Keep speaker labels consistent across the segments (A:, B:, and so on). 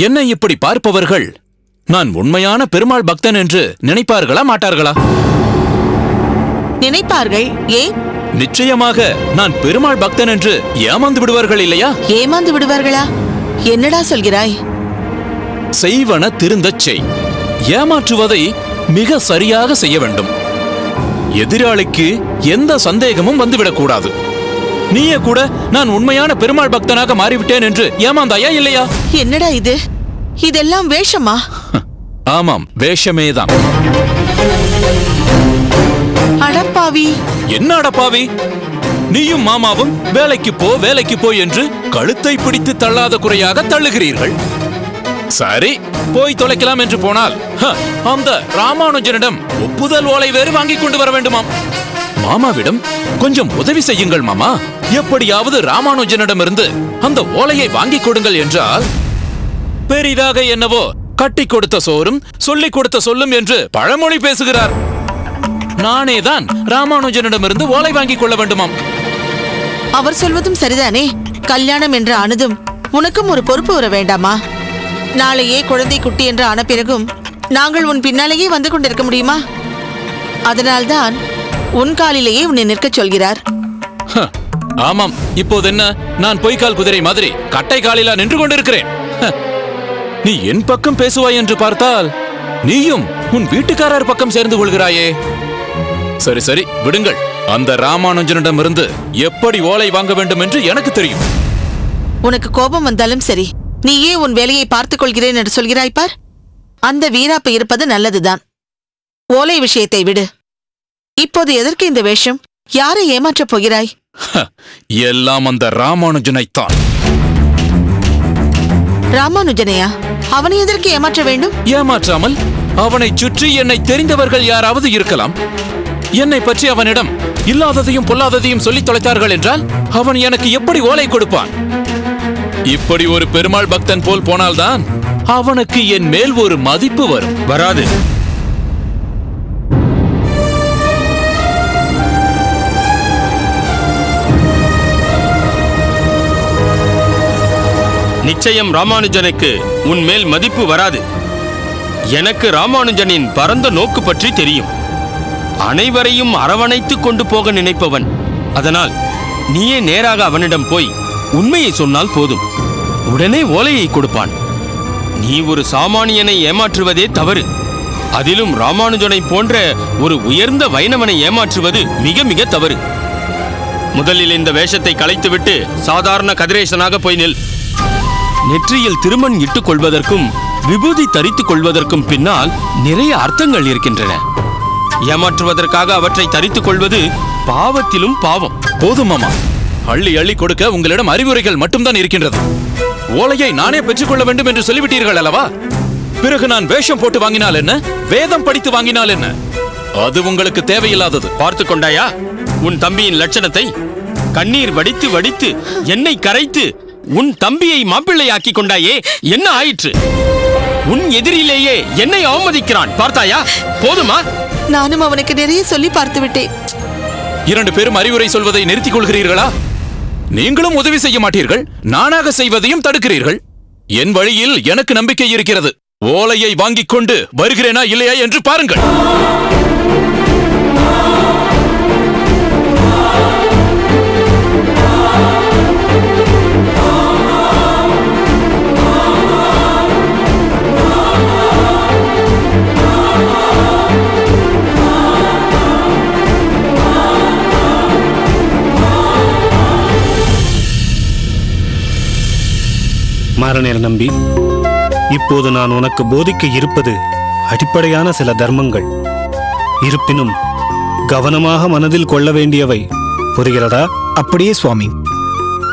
A: என்னை இப்படி பார்ப்பவர்கள் நான் உண்மையான பெருமாள் பக்தன் என்று நினைப்பார்களா மாட்டார்களா?
B: நினைப்பார்கள். ஏன்?
A: நிச்சயமாக நான் பெருமாள் பக்தன் என்று ஏமாந்து விடுவார்கள் இல்லையா?
B: ஏமாந்து விடுவார்களா? என்னடா சொல்கிறாய்?
A: செய்வன திருந்தச் செய். ஏமாற்றுவதை மிக சரியாக செய்ய வேண்டும். எதிராளிக்கு எந்த சந்தேகமும் வந்துவிடக்கூடாது. நீயே கூட நான் உண்மையான பெருமாள் பக்தனாக மாறிவிட்டேன் என்று ஏமாந்தாயா இல்லையா?
B: என்னடா இது? இதெல்லாம் வேஷமா?
A: ஆமாம், வேஷமேதான்.
B: அடப்பாவி!
A: என்ன அடப்பாவி? நீயும் மாமாவும் வேலைக்கு போ என்று கழுத்தை பிடித்து தள்ளாத குறையாக தள்ளுகிறீர்கள். சரி, போய் தொலைக்கலாம் என்று போனால் அந்த ராமானுஜனிடம் ஒப்புதல் ஓலை வேறு வாங்கிக் கொண்டு வர வேண்டுமாம். மாமாவிடம் கொஞ்சம் உதவி செய்யுங்கள் மாமா, எப்படியாவது ராமானுஜனிடமிருந்து அந்த ஓலையை வாங்கிக் கொடுங்கள் என்றால் பெரிதாக என்னவோ கட்டி கொடுத்த சோறும் சொல்லிக் கொடுத்த சொல்லும் என்று பழமொழி பேசுகிறார். நானேதான் ராமானுஜனிடமிருந்து ஓலை வாங்கிக் கொள்ள வேண்டுமாம்.
B: அவர் சொல்வதும் சரிதானே. கல்யாணம் என்று ஆனதும் உனக்கும் ஒரு பொறுப்பு வர வேண்டாமா? நாளையே குழந்தை குட்டி என்று ஆன பிறகும் நாங்கள் உன் பின்னாலேயே வந்து கொண்டிருக்க முடியுமா? அதனால்தான் உன் காலிலேயே உன்னை நிற்கச் சொல்கிறார்.
A: ஆமாம், இப்போது என்ன, நான் பொய்க்கால் குதிரை மாதிரி கட்டை காலிலா நின்று கொண்டிருக்கிறேன்? நீ என் பக்கம் பேசுவாய் என்று பார்த்தால் நீயும் உன் வீட்டுக்காரர் பக்கம் சேர்ந்து கொள்கிறாயே. சரி சரி, விடுங்கள். அந்த ராமானுஜனிடமிருந்து எப்படி ஓலை வாங்க வேண்டும் என்று எனக்கு தெரியும்.
B: உனக்கு கோபம் வந்தாலும் சரி, நீயே உன் வேலையை பார்த்துக் கொள்கிறேன் என்று சொல்கிறாய் பார். அந்த வீராப்பு இருப்பது நல்லதுதான். ஓலை விஷயத்தை விடு. இப்போது எதற்கு இந்த வேஷம்? யாரை ஏமாற்றப் போகிறாய்?
A: எல்லாம் அந்த ராமானுஜனைத்தான்.
B: ராமானுஜனையா? அவனை எதற்கு ஏமாற்ற வேண்டும்?
A: ஏமாற்றாமல் அவனை சுற்றி என்னை தெரிந்தவர்கள் யாராவது இருக்கலாம். என்னை பற்றி அவனிடம் இல்லாததையும் பொல்லாததையும் சொல்லித் தொலைத்தார்கள் என்றால் அவன் எனக்கு எப்படி ஓலை கொடுப்பான்? இப்படி ஒரு பெருமாள் பக்தன் போல் போனால்தான் அவனுக்கு என் மேல் ஒரு மதிப்பு வரும். வராது.
C: நிச்சயம் ராமானுஜனுக்கு உன் மேல் மதிப்பு வராது. எனக்கு ராமானுஜனின் பரந்த நோக்கு பற்றி தெரியும். அனைவரையும் அரவணைத்துக் கொண்டு போக நினைப்பவன். அதனால் நீயே நேராக அவனிடம் போய் உண்மையை சொன்னால் போதும். உடனே ஓலையை கொடுப்பான். நீ ஒரு சாமானியனை ஏமாற்றுவதே தவறு. அதிலும் ராமானுஜனை போன்ற ஒரு உயர்ந்த வைணவனை ஏமாற்றுவது மிக மிக தவறு. முதலில் இந்த வேஷத்தை களைத்துவிட்டு சாதாரண கதிரேசனாக போய் நில். நெற்றியில் திருமண் இட்டுக் கொள்வதற்கும் விபூதி தரித்துக் கொள்வதற்கும் பின்னால் நிறைய அர்த்தங்கள் இருக்கின்றன. ஏமாற்றுவதற்காக அவற்றை தரித்துக் கொள்வது பாவத்திலும் பாவம்.
A: போதும் மாமா, அள்ளி அள்ளி கொடுக்க உங்களிடம் அறிவுரைகள் மட்டும்தான் இருக்கின்றது. ஓலையை நானே பெற்றுக்கொள்ள வேண்டும் என்று சொல்லிவிட்டீர்கள் அல்லவா? பிறகு நான் வேஷம் போட்டு வாங்கினால் என்ன, வேதம் படித்து வாங்கினால் என்ன? அது உங்களுக்கு தேவையில்லாதது.
C: பார்த்து கொண்டாயா உன் தம்பியின் லட்சணத்தை? கண்ணீர் வடித்து வடித்து என்னை கரைத்து உன் தம்பியை மாப்பிள்ளையாக்கி கொண்டாயே, என்ன ஆயிற்று? உன் எதிரிலேயே என்னை அவமதிக்கிறான், பார்த்தாயா? போதுமா?
B: நானும் அவனுக்கு நிறைய சொல்லி பார்த்து விட்டேன்.
A: 2 பேரும் அறிவுரை சொல்வதை நிறுத்திக் கொள்கிறீர்களா? நீங்களும் உதவி செய்ய மாட்டீர்கள், நானாக செய்வதையும் தடுக்கிறீர்கள். என் வழியில் எனக்கு நம்பிக்கை இருக்கிறது. ஓலையை வாங்கிக் கொண்டு வருகிறேனா இல்லையா என்று பாருங்கள்.
D: மாறனேர் நம்பி, இப்போது நான் உனக்கு போதிக்க இருப்பது அடிப்படையான சில தர்மங்கள். இருப்பினும் கவனமாக மனதில் கொள்ள வேண்டியவை. புரிகிறதா?
E: அப்படியே சுவாமி.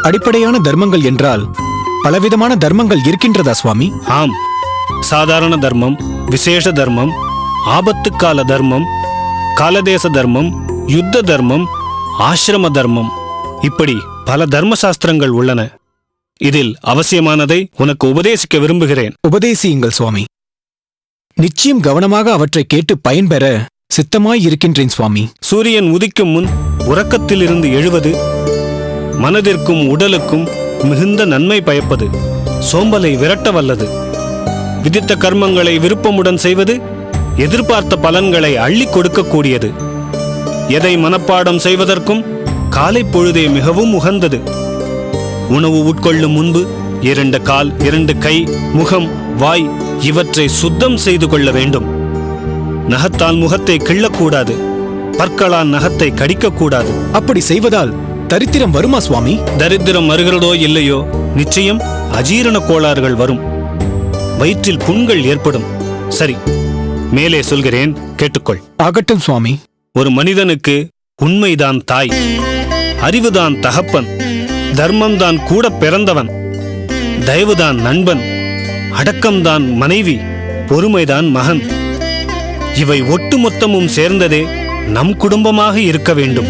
E: அடிப்படையான தர்மங்கள் என்றால் பலவிதமான தர்மங்கள் இருக்கின்றதா சுவாமி?
D: ஆம், சாதாரண தர்மம், விசேஷ தர்மம், ஆபத்துக்கால தர்மம், காலதேச தர்மம், யுத்த தர்மம், ஆசிரம தர்மம், இப்படி பல தர்மசாஸ்திரங்கள் உள்ளன. இதில் அவசியமானதை உனக்கு உபதேசிக்க விரும்புகிறேன்.
E: உபதேசியுங்கள் சுவாமி. நிச்சயம் கவனமாக அவற்றை கேட்டு பயன்பெற சித்தமாய் இருக்கின்றேன் சுவாமி.
D: சூரியன் உதிக்கும் முன் உறக்கத்திலிருந்து எழுவது மனதிற்கும் உடலுக்கும் மிகுந்த நன்மை பயப்பது, சோம்பலை விரட்ட வல்லது. விதித்த கர்மங்களை விருப்பமுடன் செய்வது எதிர்பார்த்த பலன்களை அள்ளி கொடுக்கக்கூடியது. எதை மனப்பாடம் செய்வதற்கும் காலை பொழுதே மிகவும் உகந்தது. உணவு உட்கொள்ளும் முன்பு 2 கால், 2 கை, முகம், வாய் இவற்றை சுத்தம் செய்து கொள்ள வேண்டும். நகத்தால் முகத்தை கிள்ளக்கூடாது. பற்களால் நகத்தை கடிக்கக்கூடாது.
E: அப்படி செய்வதால் தரித்திரம் வருமா சுவாமி?
D: தரித்திரம் வருகிறதோ இல்லையோ, நிச்சயம் அஜீரண கோளாறுகள் வரும். வயிற்றில் புண்கள் ஏற்படும். சரி, மேலே சொல்கிறேன், கேட்டுக்கொள்.
E: ஆகட்டும் சுவாமி.
D: ஒரு மனிதனுக்கு உண்மைதான் தாய், அறிவுதான் தகப்பன், தர்மம்தான் கூட பிறந்தவன், தயவுதான் நண்பன், அடக்கம்தான் மனைவி, பொறுமைதான் மகன். இவை ஒட்டுமொத்தமும் சேர்ந்ததே நம் குடும்பமாக இருக்க வேண்டும்.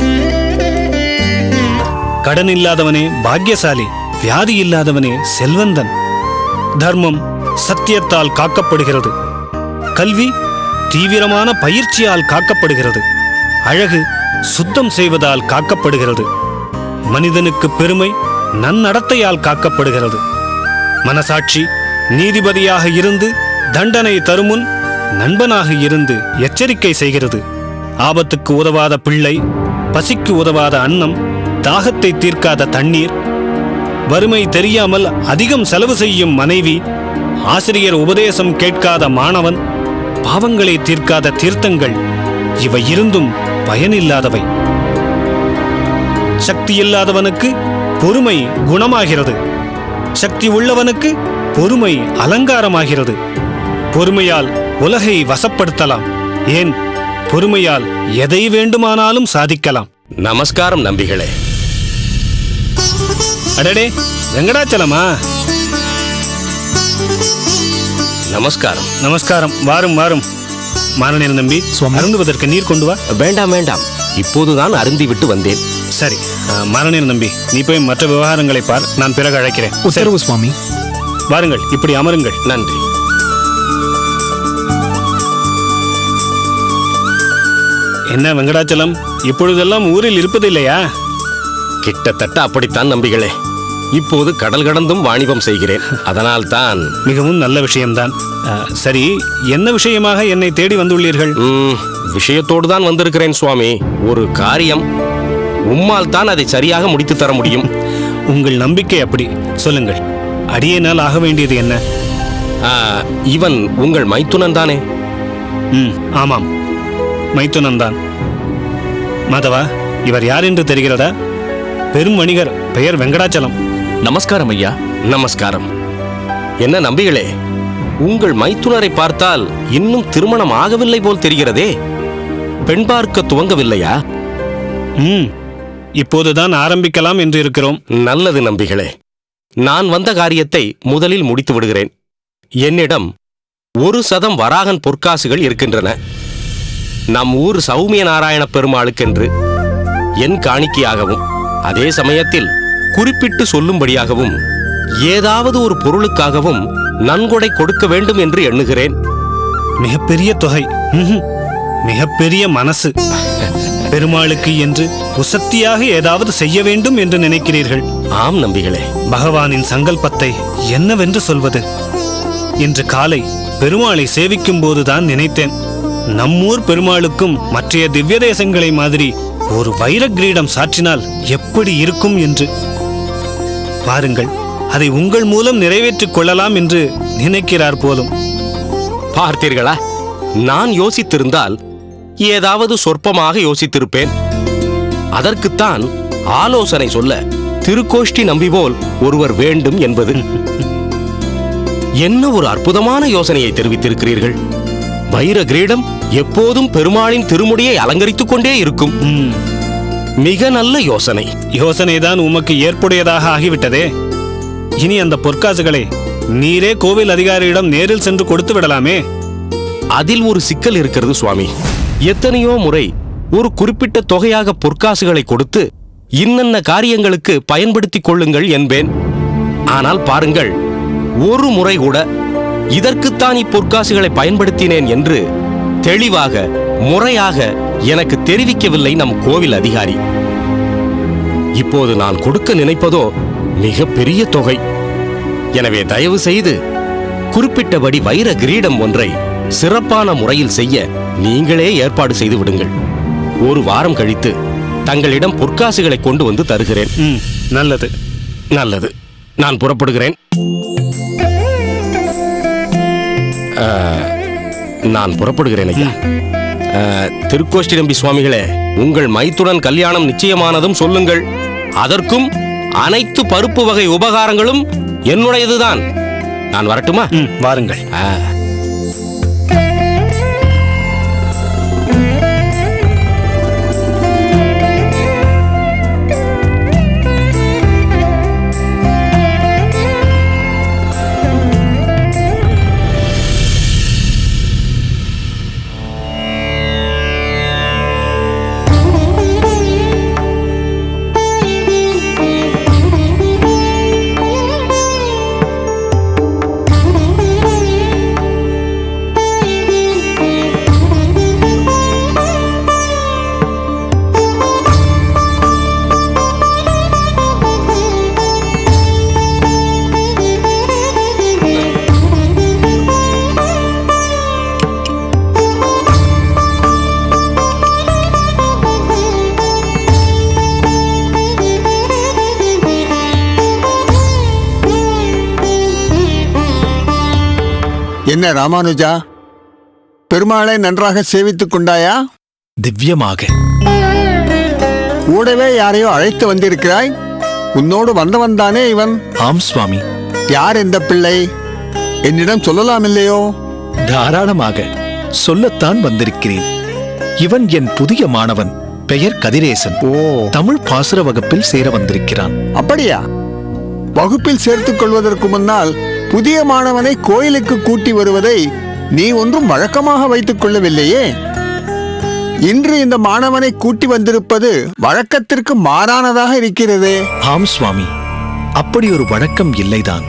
D: கடன் இல்லாதவனே பாக்கியசாலி, வியாதி இல்லாதவனே செல்வந்தன். தர்மம் சத்தியத்தால் காக்கப்படுகிறது. கல்வி தீவிரமான பயிற்சியால் காக்கப்படுகிறது. அழகு சுத்தம் செய்வதால் காக்கப்படுகிறது. மனிதனுக்கு பெருமை நன்னடத்தையால் காக்கப்படுகிறது. மனசாட்சி நீதிபதியாக இருந்து தண்டனை தருமுன் நண்பனாக இருந்து எச்சரிக்கை செய்கிறது. ஆபத்துக்கு உதவாத பிள்ளை, பசிக்கு உதவாத அன்னம், தாகத்தை தீர்க்காத தண்ணீர், வறுமை தெரியாமல் அதிகம் செலவு செய்யும் மனைவி, ஆசிரியர் உபதேசம் கேட்காத மாணவன், பாவங்களை தீர்க்காத தீர்த்தங்கள், இவை இருந்தும் பயனில்லாதவை. சக்தி இல்லாதவனுக்கு பொறுமை குணமாகிறது. சக்தி உள்ளவனுக்கு பொறுமை அலங்காரமாகிறது. பொறுமையால் உலகை வசப்படுத்தலாம். ஏன், பொறுமையால் எதை வேண்டுமானாலும் சாதிக்கலாம்.
C: நமஸ்காரம் நம்பிகளே.
D: அடடே, வெங்கடாச்சலமா?
C: நமஸ்காரம்.
D: நமஸ்காரம். வாரும் வாரும். மாரணேன் நம்பி,
E: சுவாமி.
D: அருந்துவதற்கு நீர் கொண்டு வா.
C: வேண்டாம் வேண்டாம், இப்போதுதான் அருந்தி விட்டு வந்தேன்.
D: சரி, மாரணேன் நம்பி, நீ போய் மற்ற விவகாரங்களை பார், நான் பிறகு அழைக்கிறேன். சரி,
E: உத்தரவு சுவாமி.
D: வாருங்கள், இப்படி அமருங்கள்.
C: நன்றி.
D: என்ன வெங்கடாச்சலம், இப்பொழுதெல்லாம் ஊரில் இருப்பதில்லையா?
C: கிட்டத்தட்ட அப்படித்தான் நம்பிகளே. இப்போது கடல் கடந்தும் வாணிபம் செய்கிறேன். அதனால் தான்.
D: மிகவும் நல்ல விஷயம்தான். சரி, என்ன விஷயமாக என்னை தேடி வந்துள்ளீர்கள்?
C: விஷயத்தோடு தான் வந்திருக்கிறேன் சுவாமி. ஒரு காரியம், உம்மால் தான் அதை சரியாக முடித்து தர முடியும்.
D: உங்கள் நம்பிக்கை அப்படி. சொல்லுங்கள், அடியேனால் ஆக வேண்டியது என்ன?
C: இவன் உங்கள் மைத்துனன் தானே?
D: ஆமாம், மைத்துனன்தான். மாதவா, இவர் யார் என்று தெரிகிறதா? பெரும் வணிகர், பெயர் வெங்கடாச்சலம்.
A: நமஸ்காரம் ஐயா.
C: நமஸ்காரம். என்ன நம்பிகளே, உங்கள் மைத்துனரை பார்த்தால் இன்னும் திருமணம் ஆகவில்லை போல் தெரிகிறதே. பெண் பார்க்க துவங்கவில்லையா?
D: இப்போதுதான் ஆரம்பிக்கலாம் என்று இருக்கிறோம்.
C: நல்லது நம்பிகளே. நான் வந்த காரியத்தை முதலில் முடித்து விடுகிறேன். என்னிடம் 100 வராகன் பொற்காசுகள் இருக்கின்றன. நம் ஊர் சௌமிய நாராயண பெருமாளுக்கென்று என் காணிக்கையாகவும், அதே சமயத்தில் குறிப்பிட்டு சொல்லும்படியாகவும், ஏதாவது ஒரு பொருளுக்காகவும் நன்கொடை கொடுக்க வேண்டும் என்று எண்ணுகிறேன்.
D: மிகப்பெரிய தொகை, மிகப்பெரிய மனசு. பெருமாளுக்கு என்று உசத்தியாக ஏதாவது செய்ய வேண்டும் என்று நினைக்கிறீர்கள்.
C: ஆம் நம்பிகளே.
D: பகவானின் சங்கல்பத்தை என்னவென்று சொல்வது? இன்று காலை பெருமாளை சேவிக்கும் போதுதான் நினைத்தேன், நம்மூர் பெருமாளுக்கும் மற்றைய திவ்ய தேசங்களை மாதிரி ஒரு வைர கிரீடம் சாற்றினால் எப்படி இருக்கும் என்று. பாருங்கள், அதை உங்கள் மூலம் நிறைவேற்றிக் கொள்ளலாம் என்று நினைக்கிறார் போலும்.
C: பார்த்தீர்களா? நான் யோசித்திருந்தால் ஏதாவது சொற்பமாக யோசித்திருப்பேன். அதற்குத்தான் ஆலோசனை சொல்ல திருக்கோஷ்டி நம்பி போல் ஒருவர் வேண்டும் என்பது. என்ன ஒரு அற்புதமான யோசனையை தெரிவித்திருக்கிறீர்கள். வைர கிரீடம் எப்போதும் பெருமாளின் திருமுடியை அலங்கரித்துக் கொண்டே இருக்கும். மிக நல்ல யோசனை.
D: யோசனைதான் உமக்கு ஏற்புடையதாக ஆகிவிட்டதே. இனி அந்த பொற்காசுகளை நீரே கோவில் அதிகாரியிடம் நேரில் சென்று கொடுத்து விடலாமே.
C: அதில் ஒரு சிக்கல் இருக்கிறது சுவாமி. எத்தனையோ முறை ஒரு குறிப்பிட்ட தொகையாக பொற்காசுகளை கொடுத்து இன்னென்ன காரியங்களுக்கு பயன்படுத்திக் கொள்ளுங்கள் என்பேன். ஆனால் பாருங்கள், ஒரு முறை கூட இதற்குத்தான் இப்பொற்காசுகளை பயன்படுத்தினேன் என்று தெளிவாக முறையாக எனக்கு தெரிவிக்கவில்லை நம் கோவில் அதிகாரி. இப்போது நான் கொடுக்க நினைப்பதோ மிக பெரிய தொகை. எனவே தயவு செய்து
F: குறிப்பிட்டபடி வைர கிரீடம் ஒன்றை சிறப்பான முறையில் செய்ய நீங்களே ஏற்பாடு செய்து விடுங்கள். ஒரு வாரம் கழித்து தங்களிடம் பொற்காசுகளை கொண்டு வந்து தருகிறேன்.
D: நல்லது.
F: நல்லது, நான் புறப்படுகிறேன். நான் புறப்படுகிறேன் ஐயா. திருக்கோஷ்டி நம்பி சுவாமிகளே, உங்கள் மைத்துடன் கல்யாணம் நிச்சயமானதும் சொல்லுங்கள். அதற்கும் அனைத்து பருப்பு வகை உபகாரங்களும் என்னுடையதுதான். நான் வரட்டுமா?
D: வாருங்கள்.
G: என்ன ராமானுஜா, பெருமாளை நன்றாக சேவித்துக் கொண்டாயா?
E: திவ்யமாக.
G: கூடவே யாரையோ அழைத்து வந்திருக்கிறாய். உன்னோடு வந்தவன்தானே இவன்?
E: ஆம் சுவாமி.
G: யார் இந்த பிள்ளை? என்னிடம் சொல்லலாம் இல்லையோ?
E: தாராளமாக சொல்லத்தான் வந்திருக்கிறேன். இவன் என் புதிய மாணவன். பெயர் கதிரேசன்.
G: ஓ,
E: தமிழ் பாசுர வகுப்பில் சேர வந்திருக்கிறான்.
G: அப்படியா? வகுப்பில் சேர்த்துக் கொள்வதற்கு முன்னால் புதிய மாணவனை கோயிலுக்கு கூட்டி வருவதை நீ ஒன்றும் வழக்கமாக வைத்துக் கொள்ளவில்லையே. இன்று இந்த மாணவனை கூட்டி வந்திருப்பது வழக்கத்திற்கு மாறானதாக இருக்கிறதே.
E: ஆம் சுவாமி, அப்படி ஒரு வழக்கம் இல்லைதான்.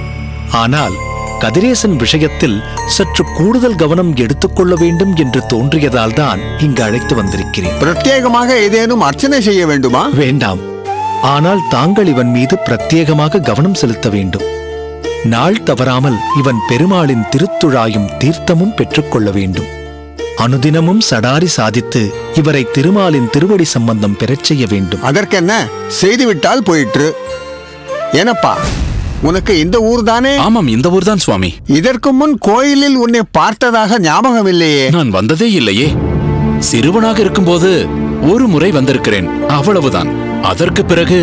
E: ஆனால் கதிரேசன் விஷயத்தில் சற்று கூடுதல் கவனம் எடுத்துக்கொள்ள வேண்டும் என்று தோன்றியதால் தான் இங்கு அழைத்து வந்திருக்கிறேன்.
G: பிரத்யேகமாக ஏதேனும் அர்ச்சனை செய்ய வேண்டுமா?
E: வேண்டாம். ஆனால் தாங்கள் இவன் மீது பிரத்யேகமாக கவனம் செலுத்த வேண்டும். நாள் தவறாமல் இவன் பெருமாளின் திருத்துழாயும் தீர்த்தமும் பெற்றுக்கொள்ள வேண்டும். அனுதினமும் சடாரி சாதித்து இவரை திருமாலின் திருவடி சம்பந்தம் பெறச் செய்ய வேண்டும்.
G: அதற்கென்ன, செய்துவிட்டால் போயிற்று. ஏனப்பா, உனக்கு இந்த ஊர் தானே?
A: ஆமாம், இந்த ஊர்தான் சுவாமி.
G: இதற்கு முன் கோயிலில் உன்னை பார்த்ததாக ஞாபகம் இல்லையே.
A: நான் வந்ததே இல்லையே. சிறுவனாக இருக்கும்போது ஒரு முறை வந்திருக்கிறேன், அவ்வளவுதான். அதற்கு பிறகு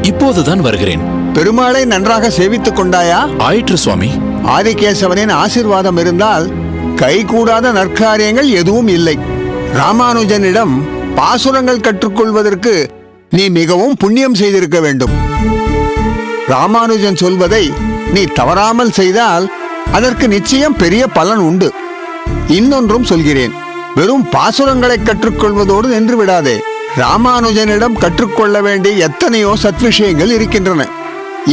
A: இப்போதுதான் வருகிறேன்.
G: பெருமாளை நன்றாக சேவித்துக் கொண்டாயா?
A: ஆயிற்று சுவாமி.
G: ஆதிகேசவனின் ஆசீர்வாதம் இருந்தால் கைகூடாத நற்காரியங்கள் எதுவும் இல்லை. ராமானுஜனிடம் பாசுரங்கள் கற்றுக்கொள்வதற்கு நீ மிகவும் புண்ணியம் செய்திருக்க வேண்டும். ராமானுஜன் சொல்வதை நீ தவறாமல் செய்தால் அதற்கு நிச்சயம் பெரிய பலன் உண்டு. இன்னொன்றும் சொல்கிறேன், வெறும் பாசுரங்களை கற்றுக்கொள்வதோடு நின்று விடாதே. ராமானுஜனிடம் கற்றுக்கொள்ள வேண்டிய எத்தனையோ சத்விஷயங்கள் இருக்கின்றன.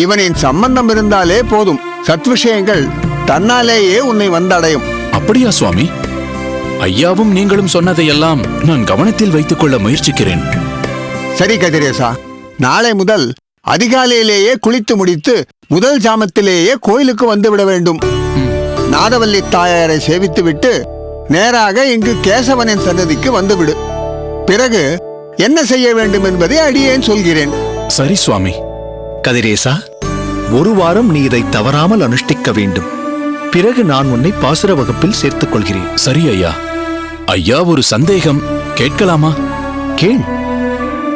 G: இவனின் சம்பந்தம் இருந்தாலே போதும், சத்விஷயங்கள் தன்னாலேயே உன்னை வந்தடையும்.
A: அப்படியா சுவாமி? ஐயாவும் நீங்களும் சொன்னதையெல்லாம் நான் கவனத்தில் வைத்துக் கொள்ள முயற்சிக்கிறேன்.
G: சரி கதிரேசா, நாளை முதல் அதிகாலையிலேயே குளித்து முடித்து முதல் ஜாமத்திலேயே கோயிலுக்கு வந்துவிட வேண்டும். நாதவல்லி தாயாரை சேவித்துவிட்டு நேராக இங்கு கேசவனின் சன்னதிக்கு வந்துவிடு. பிறகு என்ன செய்ய வேண்டும் என்பதை அடியேன் சொல்கிறேன்.
A: சரி சுவாமி.
E: கதிரேசா, ஒரு வாரம் நீ இதை தவறாமல் அனுஷ்டிக்க வேண்டும். பிறகு நான் உன்னை பாசுர வகுப்பில் சேர்த்துக் கொள்கிறேன்.
A: சரி ஐயா. ஐயா, ஒரு சந்தேகம் கேட்கலாமா?
E: கேள்.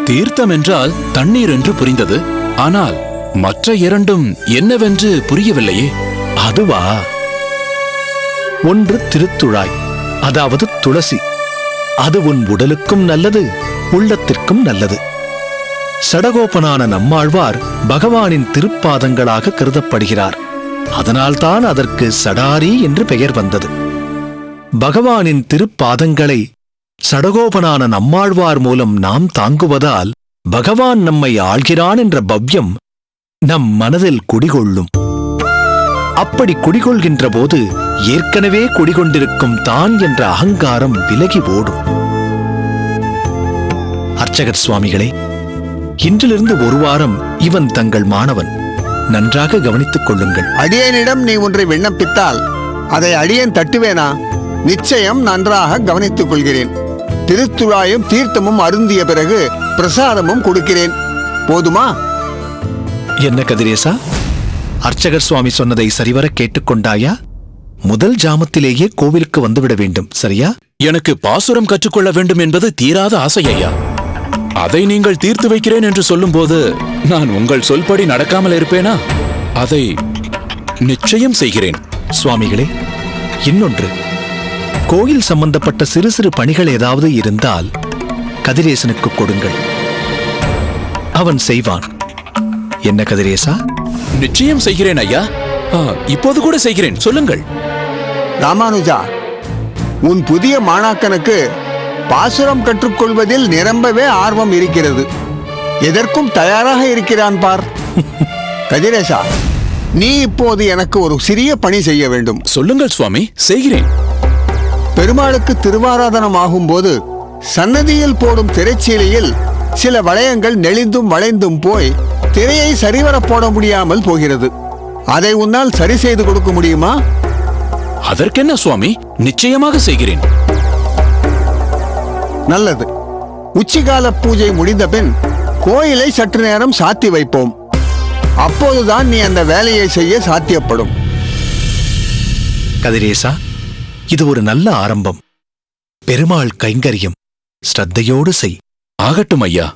A: தீர்த்தம் என்றால் தண்ணீர் என்று புரிந்தது. ஆனால் மற்ற இரண்டும் என்னவென்று புரியவில்லையே.
E: அதுவா? ஒன்று திருத்துழாய், அதாவது துளசி. அது உன் உடலுக்கும் நல்லது, உள்ளத்திற்கும் நல்லது. சடகோபனான நம்மாழ்வார் பகவானின் திருப்பாதங்களாக கருதப்படுகிறார். அதனால்தான் அதற்கு சடாரி என்று பெயர் வந்தது. பகவானின் திருப்பாதங்களை சடகோபனான நம்மாழ்வார் மூலம் நாம் தாங்குவதால் பகவான் நம்மை ஆள்கிறான் என்ற பவ்யம் நம் மனதில் குடிகொள்ளும். அப்படி குடிகொள்கின்ற போது ஏற்கனவே குடிகொண்டிருக்கும் தான் என்ற அகங்காரம் விலகி ஓடும். அர்ச்சகர் சுவாமிகளே, இன்றிலிருந்து ஒரு வாரம் இவன் தங்கள் மாணவன். நன்றாக கவனித்துக் கொள்ளுங்கள்.
G: அடியேனிடம் நீ ஒன்றை விண்ணப்பித்தால் அதை அடியேன் தட்டுவேனா? நிச்சயம் நன்றாக கவனித்துக் கொள்கிறேன். திருத்துழாயும் தீர்த்தமும் அருந்திய பிறகு பிரசாதமும் கொடுக்கிறேன். போதுமா?
E: என்ன கதிரேசா, அர்ச்சகர் சுவாமி சொன்னதை சரிவர கேட்டுக்கொண்டாயா? முதல் ஜாமத்திலேயே கோவிலுக்கு வந்துவிட வேண்டும், சரியா?
A: எனக்கு பாசுரம் கற்றுக்கொள்ள வேண்டும் என்பது தீராத ஆசை ஐயா. அதை நீங்கள் தீர்த்து வைக்கிறேன் என்று சொல்லும்போது நான் உங்கள் சொல்படி நடக்காமல் இருப்பேனா? அதை நிச்சயம் செய்கிறேன்.
E: சுவாமிகளே, இன்னொன்று, கோயில் சம்பந்தப்பட்ட சிறு சிறு பணிகள் ஏதாவது இருந்தால் கதிரேசனுக்கு கொடுங்கள், அவன் செய்வான். என்ன கதிரேசா?
A: நிச்சயம் செய்கிறேன் ஐயா. இப்போது கூட செய்கிறேன், சொல்லுங்கள்.
G: ராமானுஜா, உன் புதிய மாணாக்கனுக்கு பாசுரம் கற்றுக்கொள்வதில் நிரம்பவே ஆர்வம் இருக்கிறது. எதற்கும் தயாராக இருக்கிறான் பார். கதிரேசா, நீ இப்போது எனக்கு ஒரு சிறிய பணி செய்ய வேண்டும்.
A: சொல்லுங்கள் சுவாமி, செய்கிறேன்.
G: பெருமாளுக்கு திருவாராதனம் ஆகும்போது சன்னதியில் போடும் திரைச்சீலையில் சில வளையங்கள் நெளிந்தும் வளைந்தும் போய் திரையை சரிவர போட முடியாமல் போகிறது. அதை உன்னால் சரி செய்து கொடுக்க முடியுமா?
A: அதற்கென்ன சுவாமி, நிச்சயமாக செய்கிறேன்.
G: நல்லது. உச்சிகால பூஜை முடிந்த பின் கோயிலை சற்று நேரம் சாத்தி வைப்போம். அப்போதுதான் நீ அந்த வேலையை செய்ய சாத்தியப்படும்.
E: கதிரேசா, இது ஒரு நல்ல ஆரம்பம். பெருமாள் கைங்கரியம் ஸ்ரத்தையோடு செய்.
A: ஆகட்டும் ஐயா.